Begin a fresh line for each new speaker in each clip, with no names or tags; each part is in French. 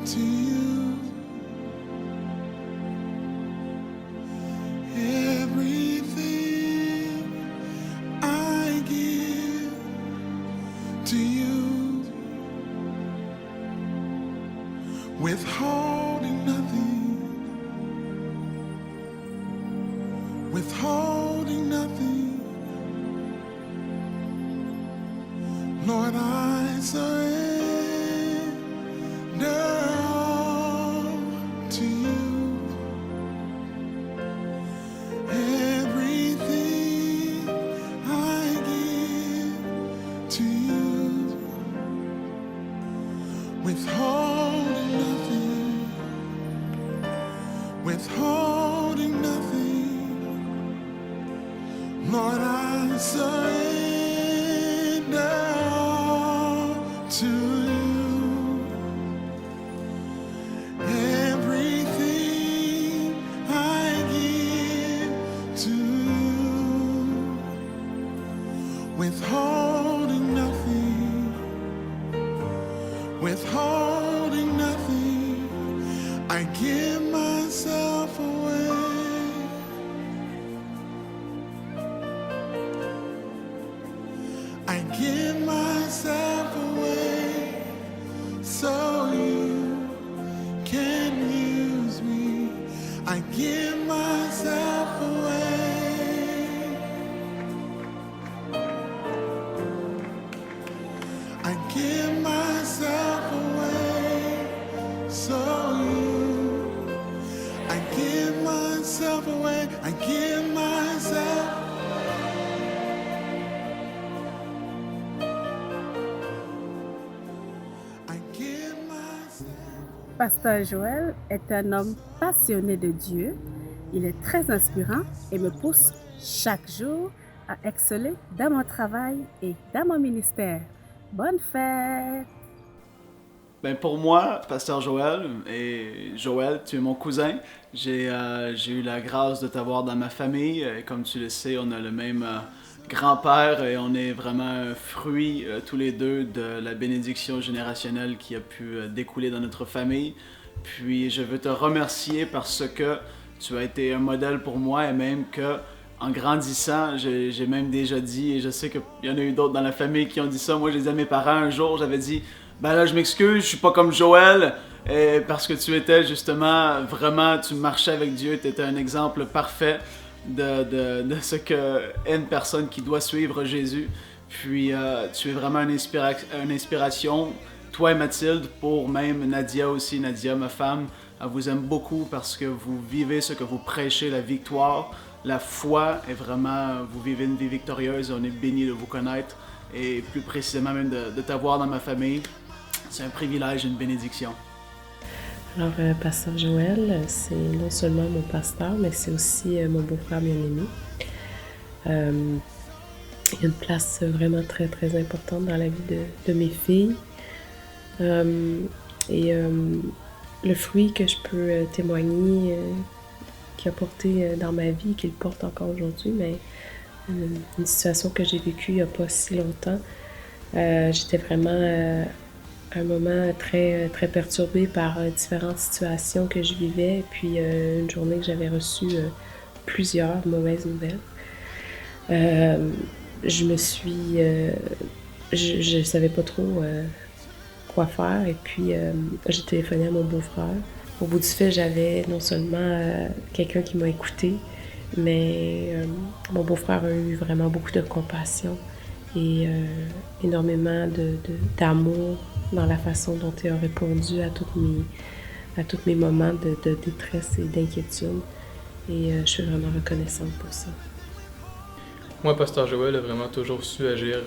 to you. Everything I give to you, withholding nothing, withholding nothing. Lord, I surrender all to you. Everything I give to you, withholding nothing, withholding nothing. Lord, I surrender all to you. Everything I give to you, withholding nothing, withholding nothing. I give myself away. I give myself away so you can use me. I give myself away. I give myself away so you. I give myself away. I give myself. I give myself.
Pasteur Joël est un homme passionné de Dieu. Il est très inspirant et me pousse chaque jour à exceller dans mon travail et dans mon ministère. Bonne fête!
Ben pour moi, Pasteur Joël, et Joël, tu es mon cousin. J'ai eu la grâce de t'avoir dans ma famille. Comme tu le sais, on a le même grand-père et on est vraiment un fruit tous les deux de la bénédiction générationnelle qui a pu découler dans notre famille. Puis je veux te remercier parce que tu as été un modèle pour moi et même que en grandissant, j'ai même déjà dit, et je sais qu'il y en a eu d'autres dans la famille qui ont dit ça. Moi, je disais à mes parents un jour, j'avais dit ben là, je m'excuse, je suis pas comme Joël, parce que tu étais justement, vraiment, tu marchais avec Dieu, tu étais un exemple parfait de ce que est une personne qui doit suivre Jésus. Puis tu es vraiment une inspiration, toi et Mathilde, pour même Nadia aussi, Nadia, ma femme, elle vous aime beaucoup parce que vous vivez ce que vous prêchez, la victoire, la foi, et vraiment, vous vivez une vie victorieuse et on est béni de vous connaître et plus précisément même de t'avoir dans ma famille. C'est un privilège et une bénédiction.
Alors, Pasteur Joël, c'est non seulement mon pasteur, mais c'est aussi mon beau-frère bien-aimé. Il y a une place vraiment très, très importante dans la vie de mes filles. Le fruit que je peux témoigner qu'il a porté dans ma vie, qu'il porte encore aujourd'hui, mais une situation que j'ai vécue il n'y a pas si longtemps. J'étais vraiment à un moment très, très perturbée par différentes situations que je vivais. Puis une journée que j'avais reçu plusieurs mauvaises nouvelles. Je me suis... je savais pas trop quoi faire. Et puis j'ai téléphoné à mon beau-frère. Au bout du fait, j'avais non seulement quelqu'un qui m'a écoutée, mais mon beau-frère a eu vraiment beaucoup de compassion et énormément d'amour dans la façon dont il a répondu à tous mes moments de détresse et d'inquiétude. Et je suis vraiment reconnaissante pour ça.
Moi, Pasteur Joël a vraiment toujours su agir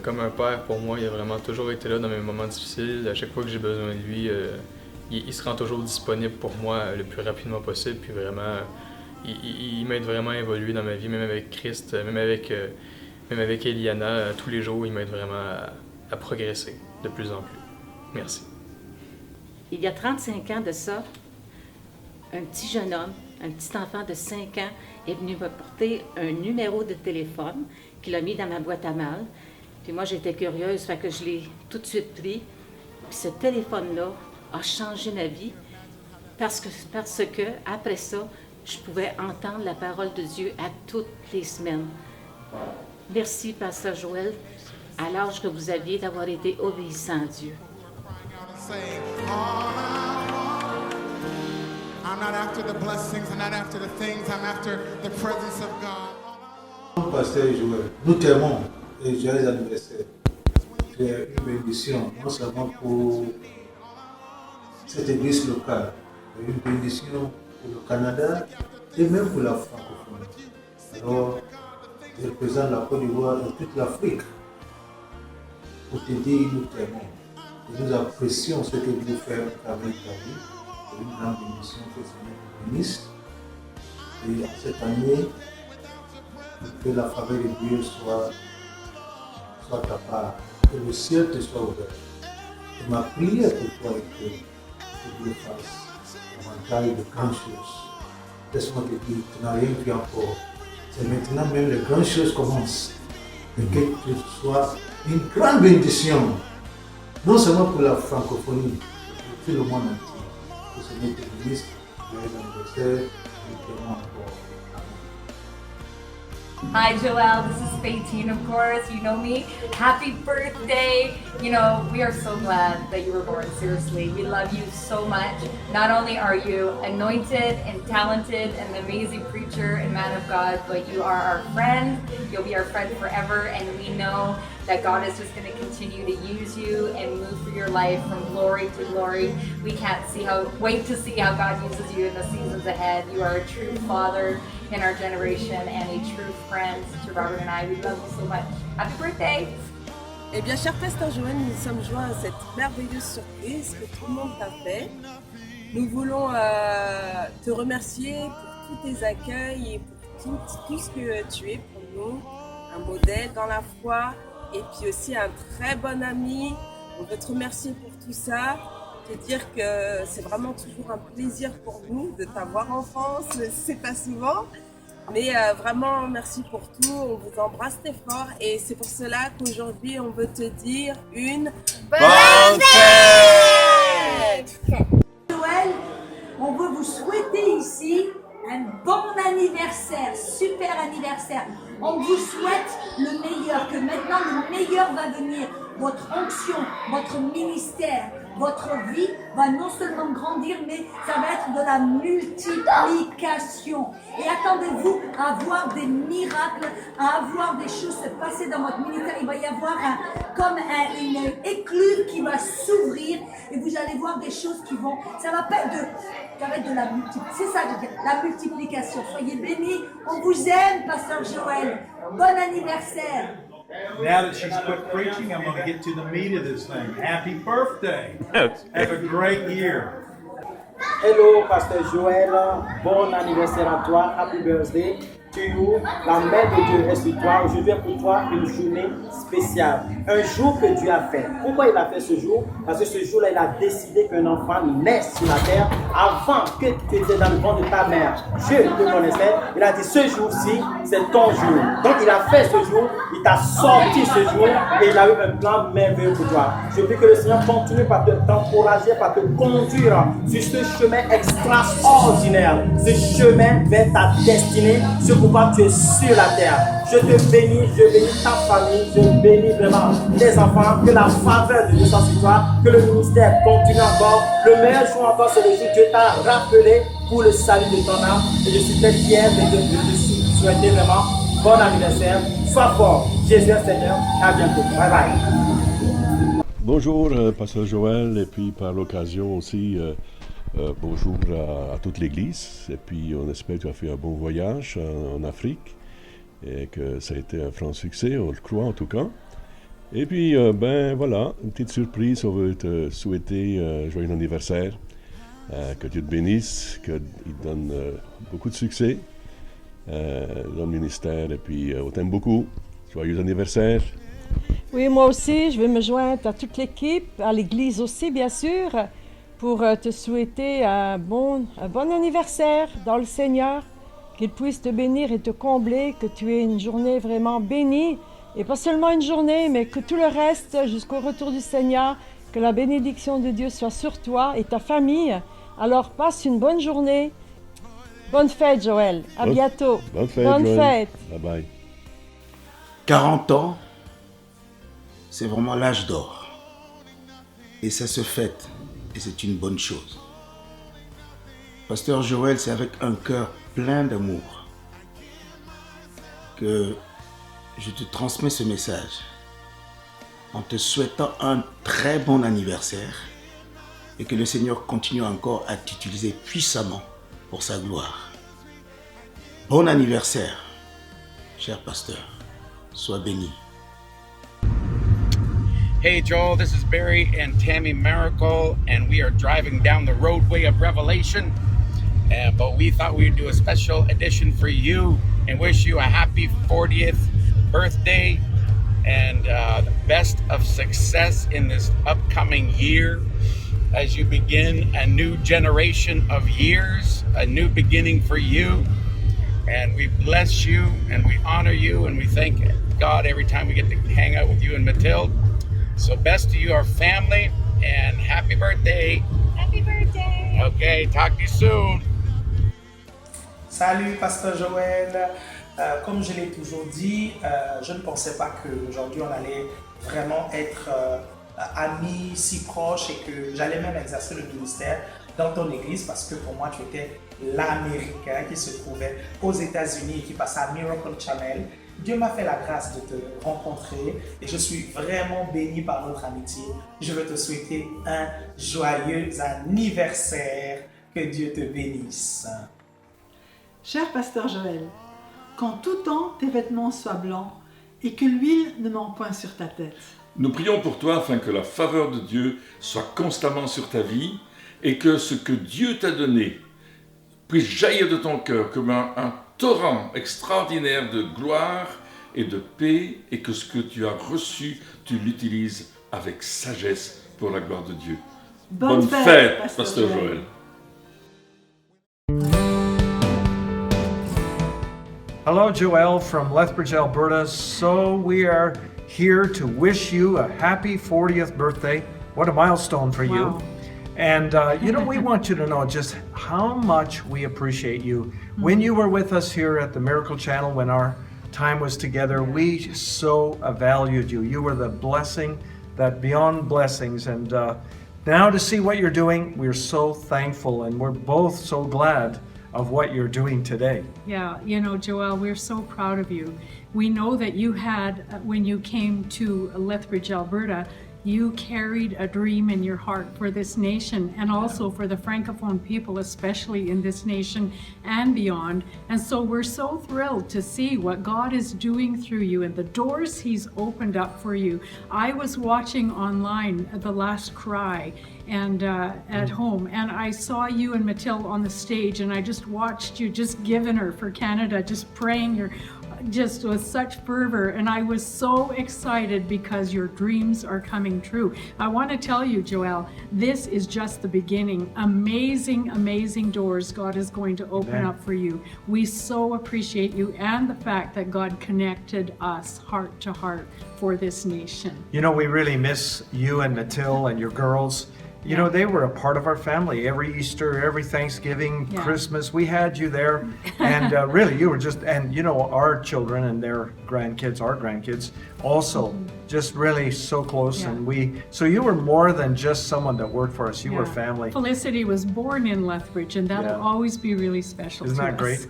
comme un père pour moi. Il a vraiment toujours été là dans mes moments difficiles. À chaque fois que j'ai besoin de lui, il se rend toujours disponible pour moi le plus rapidement possible. Puis vraiment, il m'aide vraiment à évoluer dans ma vie, même avec Christ, même avec Eliana. Tous les jours, il m'aide vraiment à progresser de plus en plus. Merci.
Il y a 35 ans de ça, un petit jeune homme, un petit enfant de 5 ans, est venu me porter un numéro de téléphone qu'il a mis dans ma boîte à mal. Puis moi, j'étais curieuse, fait que je l'ai tout de suite pris. Puis ce téléphone-là a changé ma vie parce que après ça, je pouvais entendre la parole de Dieu à toutes les semaines. Merci, Pasteur Joël, à l'âge que vous aviez d'avoir été obéissant à Dieu.
Say, all I want. I'm not after the blessings, I'm not after the things, I'm after the presence of God.
Pasteur Joël, nous t'aimons et joyeux anniversaire. Tu es une bénédiction, non seulement pour cette église locale, mais une bénédiction pour le Canada et même pour la francophonie. Alors, je représente la Côte d'Ivoire et toute l'Afrique pour te dire nous t'aimons. Et nous apprécions ce que vous faites avec ta vie. C'est une grande bénédiction que le Seigneur nous bénisse. Et en cette année, que la faveur de Dieu soit ta part, que le ciel te soit ouvert. Et ma prière pour toi est que Dieu fasse davantage de grandes choses. Laisse-moi te dire, tu n'as rien vu encore. C'est maintenant même les grandes choses commencent. Et que tu sois une grande bénédiction, non seulement pour la francophonie, mais pour tout le monde entier. Que ce Seigneur te bénisse, joyeux anniversaire, et vraiment encore.
Hi Joelle, this is Faitine, of course, you know me. Happy birthday! You know, we are so glad that you were born, seriously. We love you so much. Not only are you anointed and talented and an amazing preacher and man of God, but you are our friend. You'll be our friend forever, and we know that God is just going to continue to use you and move through your life from glory to glory. We can't wait to see how God uses you in the seasons ahead. You are a true father in our generation and a true friend to Robert and I. We love you so much. Happy birthday!
Eh bien, cher Pasteur Joël, nous sommes joints à cette merveilleuse surprise que tout le monde t'a fait. Nous voulons te remercier pour tous tes accueils et pour tout ce que tu es pour nous. Un modèle dans la foi et puis aussi un très bon ami. On veut te remercier pour tout ça. Te dire que c'est vraiment toujours un plaisir pour nous de t'avoir en France, c'est pas souvent. Mais vraiment, merci pour tout, on vous embrasse très fort et c'est pour cela qu'aujourd'hui, on veut te dire une bonne fête!
Joël, on veut vous souhaiter ici un bon anniversaire, super anniversaire. On vous souhaite le meilleur, que maintenant le meilleur va venir. Votre onction, votre ministère, votre vie va non seulement grandir, mais ça va être de la multiplication. Et attendez-vous à voir des miracles, à avoir des choses se passer dans votre ministère. Il va y avoir une écluse qui va s'ouvrir et vous allez voir des choses qui vont... Ça va être de la multiplication. C'est ça, je veux dire, la multiplication. Soyez bénis. On vous aime, Pasteur Joël. Bon anniversaire.
Now that she's quit preaching, I'm going to get to the meat of this thing. Happy birthday. Have a great year.
Hello, Pasteur Joël. Bon anniversaire à toi. Happy birthday to you. La main de Dieu est sur toi. Aujourd'hui est pour toi une journée spéciale. Un jour que Dieu a fait. Pourquoi il a fait ce jour? Parce que ce jour-là, il a décidé qu'un enfant naisse sur la terre avant que tu étais dans le ventre de ta mère. Dieu te connaissait. Il a dit ce jour-ci, c'est ton jour. Donc il a fait ce jour, il t'a sorti ce jour et il a eu un plan merveilleux pour toi. Je prie que le Seigneur continue par t'encourager, par te conduire sur ce chemin extraordinaire. Ce chemin vers ta destinée, ce pourquoi tu es sur la terre. Je te bénis, je bénis ta famille, je bénis vraiment les enfants, que la faveur de Dieu soit sur toi, que le ministère continue encore. Le meilleur jour encore, c'est le jour que Dieu t'a rappelé pour le salut de ton âme. Et je suis très fier de te souhaiter vraiment bon anniversaire. Sois fort, Jésus est Seigneur. À bientôt. Bye bye.
Bonjour, Pasteur Joël, et puis par l'occasion aussi, bonjour à toute l'Église. Et puis on espère que tu as fait un bon voyage en Afrique et que ça a été un franc succès, on le croit en tout cas. Et puis, ben voilà, une petite surprise, on veut te souhaiter joyeux anniversaire, que Dieu te bénisse, qu'il te donne beaucoup de succès dans le ministère, et puis on t'aime beaucoup. Joyeux anniversaire.
Oui, moi aussi, je vais me joindre à toute l'équipe, à l'Église aussi, bien sûr, pour te souhaiter un bon anniversaire dans le Seigneur, qu'il puisse te bénir et te combler, que tu aies une journée vraiment bénie, et pas seulement une journée, mais que tout le reste, jusqu'au retour du Seigneur, Que la bénédiction de Dieu soit sur toi et ta famille. Alors passe une bonne journée. Bonne fête, Joël. À bientôt.
Bonne fête,
Bonne
Joël.
fête.
Bye bye.
40 ans, c'est vraiment l'âge d'or. Et ça se fête. Et c'est une bonne chose. Pasteur Joël, c'est avec un cœur plein d'amour que je te transmets ce message en te souhaitant un très bon anniversaire et que le Seigneur continue encore à t'utiliser puissamment pour sa gloire. Bon anniversaire, cher pasteur. Sois béni.
Hey Joel, this is Barry and Tammy Miracle, and we are driving down the roadway of Revelation. But we thought we'd do a special edition for you and wish you a happy 40th birthday and the best of success in this upcoming year as you begin a new generation of years, a new beginning for you. And we bless you and we honor you and we thank God every time we get to hang out with you and Mathilde. So best to you, our family, and happy birthday.
Happy birthday.
Okay, talk to you soon.
Salut, Pasteur Joël. Comme je l'ai toujours dit, je ne pensais pas qu'aujourd'hui on allait vraiment être amis si proches et que j'allais même exercer le ministère dans ton église parce que pour moi tu étais l'Américain qui se trouvait aux États-Unis et qui passait à Miracle Channel. Dieu m'a fait la grâce de te rencontrer et je suis vraiment béni par notre amitié. Je veux te souhaiter un joyeux anniversaire. Que Dieu te bénisse.
Cher pasteur Joël, qu'en tout temps tes vêtements soient blancs et que l'huile ne manque point sur ta tête.
Nous prions pour toi afin que la faveur de Dieu soit constamment sur ta vie et que ce que Dieu t'a donné puisse jaillir de ton cœur comme un torrent extraordinaire de gloire et de paix et que ce que tu as reçu, tu l'utilises avec sagesse pour la gloire de Dieu. Bonne fête, pasteur Joël.
Hello, Joel from Lethbridge, Alberta. So we are here to wish you a happy 40th birthday. What a milestone for you.
Wow.
And, we want you to know just how much we appreciate you. When you were with us here at the Miracle Channel, when our time was together, we so valued you. You were the blessing that beyond blessings. And now to see what you're doing, we're so thankful and we're both so glad of what you're doing today.
Yeah, Joel, we're so proud of you. We know that you had, when you came to Lethbridge, Alberta, you carried a dream in your heart for this nation and also for the Francophone people, especially in this nation and beyond. And so we're so thrilled to see what God is doing through you and the doors He's opened up for you. I was watching online The Last Cry and at home, and I saw you and Mathilde on the stage, and I just watched you just giving her for Canada, just praying just with such fervor, and I was so excited because your dreams are coming true. I want to tell you, Joel, this is just the beginning. Amazing, amazing doors God is going to open up for you. We so appreciate you and the fact that God connected us heart to heart for this nation.
We really miss you and Mathilde and your girls. They were a part of our family. Every Easter, every Thanksgiving, Christmas, we had you there. And really, you were just, and our children and their grandkids, our grandkids, also just really so close.
Yeah.
And so you were more than just someone that worked for us. You were family.
Felicity was born in Lethbridge, and that'll always be really special to us.
Isn't that great?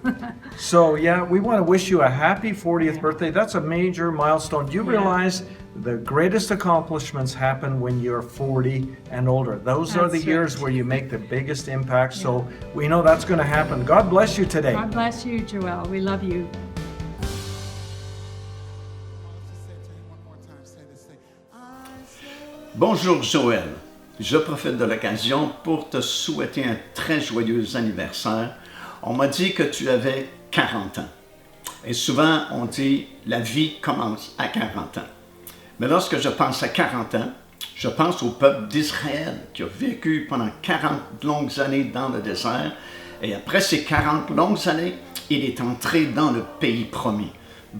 So we want to wish you a happy 40th birthday. That's a major milestone. Do you realize the greatest accomplishments happen when you're 40 and older? Those are the years where you make the biggest impact. So we know that's going to happen. God bless you today.
God bless you, Joel. We love you.
Bonjour Joël, je profite de l'occasion pour te souhaiter un très joyeux anniversaire. On m'a dit que tu avais 40 ans. Et souvent on dit la vie commence à 40 ans. Mais lorsque je pense à 40 ans, je pense au peuple d'Israël qui a vécu pendant 40 longues années dans le désert. Et après ces 40 longues années, il est entré dans le pays promis.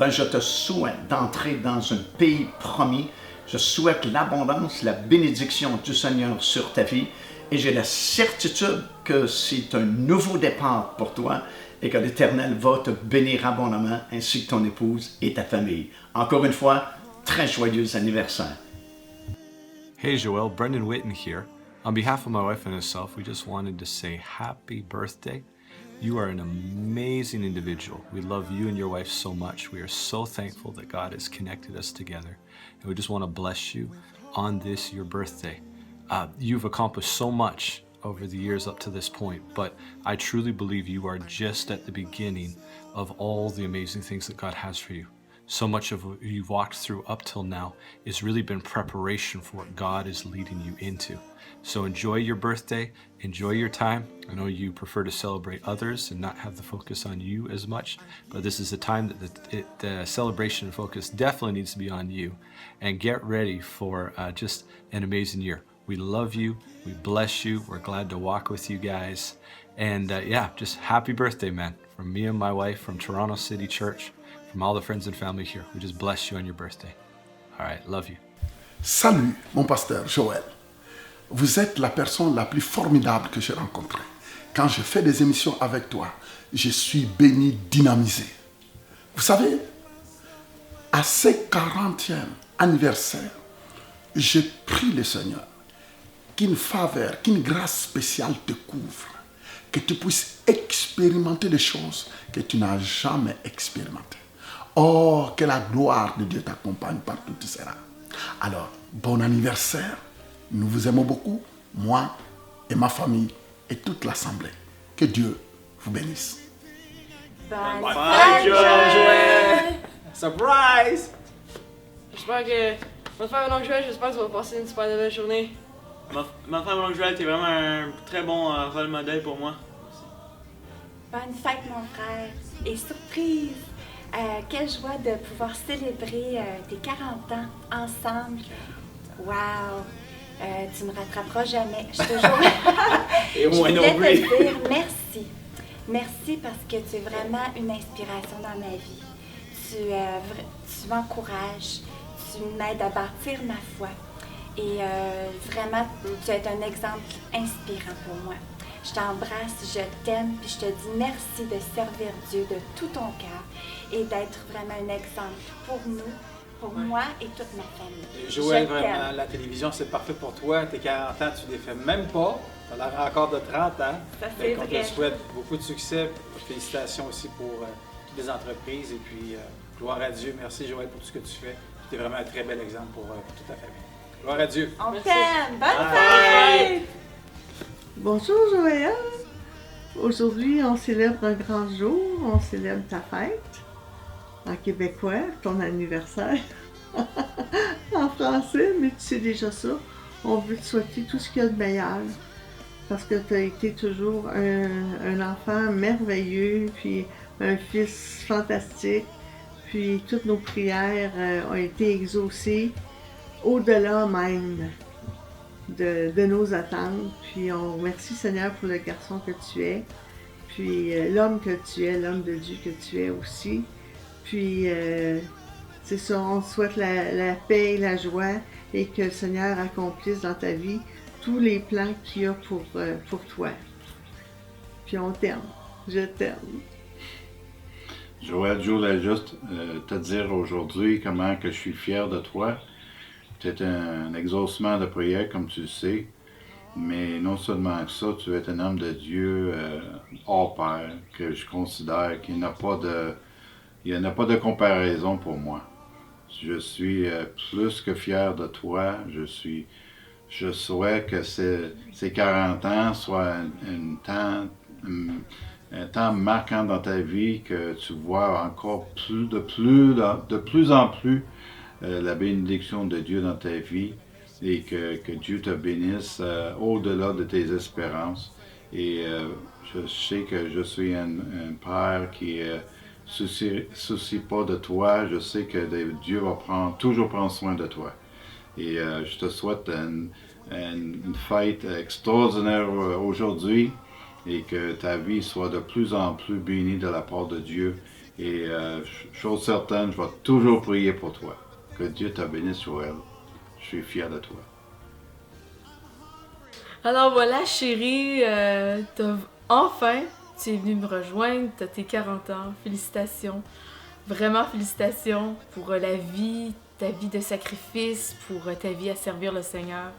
Je te souhaite d'entrer dans un pays promis Je souhaite l'abondance, la bénédiction du Seigneur sur ta vie et j'ai la certitude que c'est un nouveau départ pour toi et que l'Éternel va te bénir abondamment ainsi que ton épouse et ta famille. Encore une fois, très joyeux anniversaire.
Hey Joel, Brendan Whitten here. On behalf of my wife and myself, we just wanted to say happy birthday. You are an amazing individual. We love you and your wife so much. We are so thankful that God has connected us together. And we just want to bless you on this, your birthday. You've accomplished so much over the years up to this point, but I truly believe you are just at the beginning of all the amazing things that God has for you. So much of what you've walked through up till now has really been preparation for what God is leading you into. So enjoy your birthday, enjoy your time. I know you prefer to celebrate others and not have the focus on you as much, but this is a time that the celebration and focus definitely needs to be on you. And get ready for just an amazing year. We love you, we bless you, we're glad to walk with you guys. And yeah, just happy birthday, man. From me and my wife, from Toronto City Church, from all the friends and family here. We just bless you on your birthday. All right, love you.
Salut, mon pasteur Joël. Vous êtes la personne la plus formidable que j'ai rencontrée. Quand je fais des émissions avec toi, je suis béni, dynamisé. Vous savez, à ce 40e anniversaire, je prie le Seigneur qu'une faveur, qu'une grâce spéciale te couvre, que tu puisses expérimenter des choses que tu n'as jamais expérimentées. Oh, que la gloire de Dieu t'accompagne partout où tu seras. Alors, bon anniversaire. Nous vous aimons beaucoup, moi et ma famille et toute l'Assemblée. Que Dieu vous bénisse.
Bye, Joël! Surprise! J'espère que... Bonne fête, mon oncle Joël, j'espère que tu vas passer une super belle journée.
Ma femme, mon oncle Joël, t'es vraiment un très bon rôle modèle pour moi.
Bonne fête, mon frère. Et surprise! Quelle joie de pouvoir célébrer tes 40 ans ensemble. Wow! Tu me rattraperas jamais. Je suis toujours...
Et moi non
plus. Je voulais
plus.
te dire merci. Merci parce que tu es vraiment une inspiration dans ma vie. Tu m'encourages, tu m'aides à bâtir ma foi. Et vraiment, tu es un exemple inspirant pour moi. Je t'embrasse, je t'aime, puis je te dis merci de servir Dieu de tout ton cœur et d'être vraiment un exemple pour nous, pour moi et toute ma famille.
Joël,
Je
vraiment,
t'aime.
la télévision, c'est parfait pour toi. Tes 40 ans, tu les fais même pas. Tu as l'air encore de 30 ans.
Ça, c'est
On
vrai.
te souhaite beaucoup de succès. Félicitations aussi pour toutes les entreprises. Et puis, gloire à Dieu. Merci, Joël, pour tout ce que tu fais. Tu es vraiment un très bel exemple pour toute ta famille. Gloire à Dieu.
On t'aime. Bonne
Bye.
fête!
Bonjour Joël. Aujourd'hui, on célèbre un grand jour. On célèbre ta fête. En québécois, ton anniversaire. En français, mais tu sais déjà ça. On veut te souhaiter tout ce qu'il y a de meilleur. Parce que tu as été toujours un enfant merveilleux, puis un fils fantastique. Puis toutes nos prières ont été exaucées au-delà même de nos attentes. Puis on remercie Seigneur pour le garçon que tu es, puis l'homme que tu es, l'homme de Dieu que tu es aussi. Puis c'est ça, on te souhaite la paix et la joie et que le Seigneur accomplisse dans ta vie tous les plans qu'il y a pour toi. Puis on t'aime, je t'aime.
Joël, je voulais juste te dire aujourd'hui comment que je suis fier de toi. C'est un exaucement de prière, comme tu le sais, mais non seulement que ça, tu es un homme de Dieu hors pair, que je considère qu'il n'y a pas de comparaison pour moi. Je suis plus que fier de toi. Je souhaite que ces 40 ans soient un temps marquant dans ta vie, que tu vois encore de plus en plus la bénédiction de Dieu dans ta vie et que Dieu te bénisse au-delà de tes espérances. Et je sais que je suis un père qui soucie pas de toi. Je sais que Dieu va toujours prendre soin de toi. Et je te souhaite une fête extraordinaire aujourd'hui et que ta vie soit de plus en plus bénie de la part de Dieu. Et chose certaine, je vais toujours prier pour toi. Que Dieu te bénisse, Joël. suis fier de toi.
Alors voilà, chérie, enfin, tu es venue me rejoindre, tu as tes 40 ans. Félicitations. Vraiment félicitations pour la vie, ta vie de sacrifice, pour ta vie à servir le Seigneur.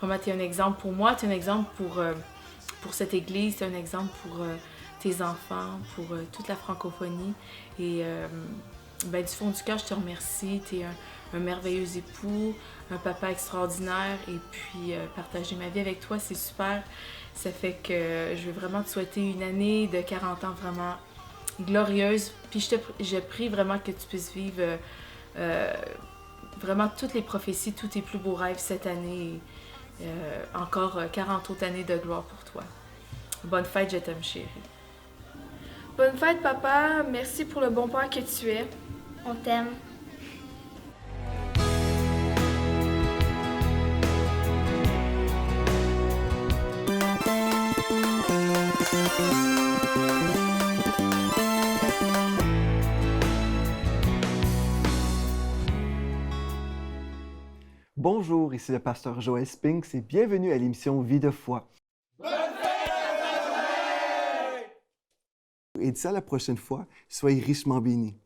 Vraiment, tu es un exemple pour moi, tu es un exemple pour cette Église, tu es un exemple pour tes enfants, pour toute la francophonie. Et du fond du cœur, je te remercie. Tu es un merveilleux époux, un papa extraordinaire. Et puis, partager ma vie avec toi, c'est super. Ça fait que je veux vraiment te souhaiter une année de 40 ans vraiment glorieuse. Puis je prie vraiment que tu puisses vivre vraiment toutes les prophéties, tous tes plus beaux rêves cette année. Encore 40 autres années de gloire pour toi. Bonne fête, je t'aime, chérie.
Bonne fête, papa. Merci pour le bon père que tu es. On t'aime.
Bonjour, ici le pasteur Joël Spinks et bienvenue à l'émission Vie de foi. Et d'ici à la prochaine fois, soyez richement bénis.